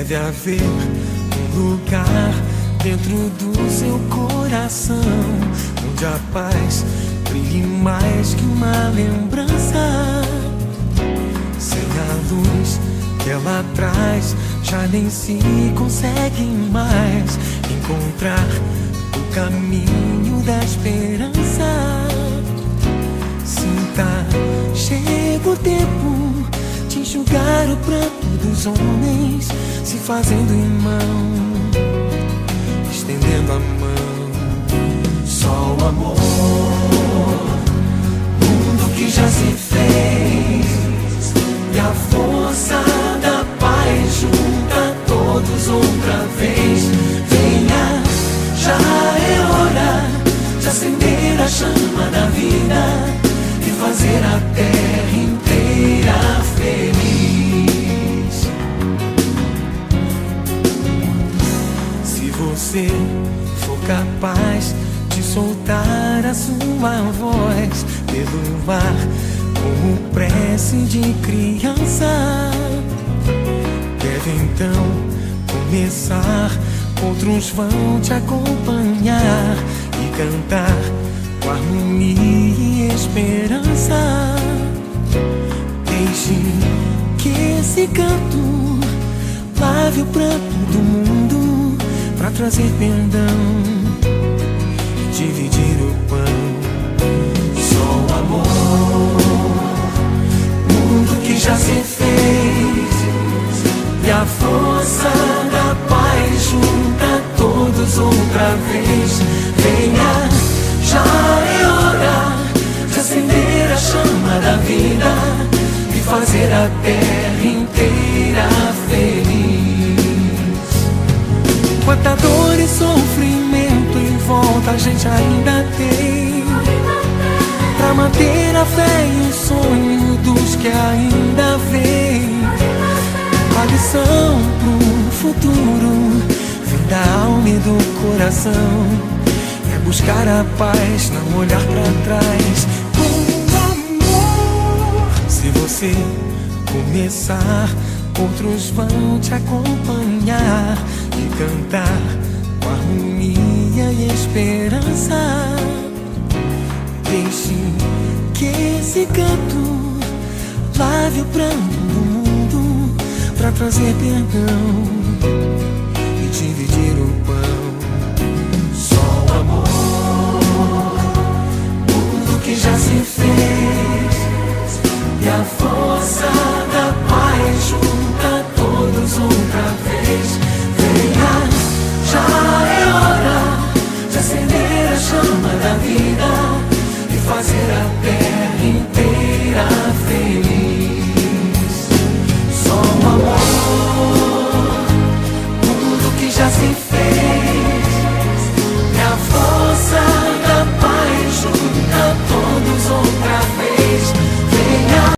Deve haver um lugar dentro do seu coração onde a paz brilhe mais que uma lembrança. Sem a luz que ela traz, já nem se consegue mais encontrar o caminho da esperança. Sinta, chega o tempo de enxugar o pranto dos homens, se fazendo irmão, estendendo a mão. Só o amor, mundo que já se fez, e a força da paz junta todos outra vez. Venha, já é hora de acender a chama da vida e fazer a terra inteira feliz. Se você for capaz de soltar a sua voz pelo ar como prece de criança, deve então começar. Outros vão te acompanhar e cantar com harmonia e esperança. Deixe que esse canto lave o pranto do mundo pra trazer perdão e dividir o pão. Só o amor, mundo que já se fez, e a força da paz junta todos outra vez. Venha, já é hora de acender a chama da vida e fazer a terra inteira feliz. Quanta dor e sofrimento em volta a gente ainda tem, pra manter a fé e o sonho dos que ainda vêm. A lição pro futuro vem da alma e do coração, é buscar a paz, não olhar pra trás. Com amor, se você começar, outros vão te acompanhar e cantar com harmonia e esperança. Deixe que esse canto lave o pranto do mundo pra trazer perdão e dividir o pão. Só o amor, mundo que já se fez, e a força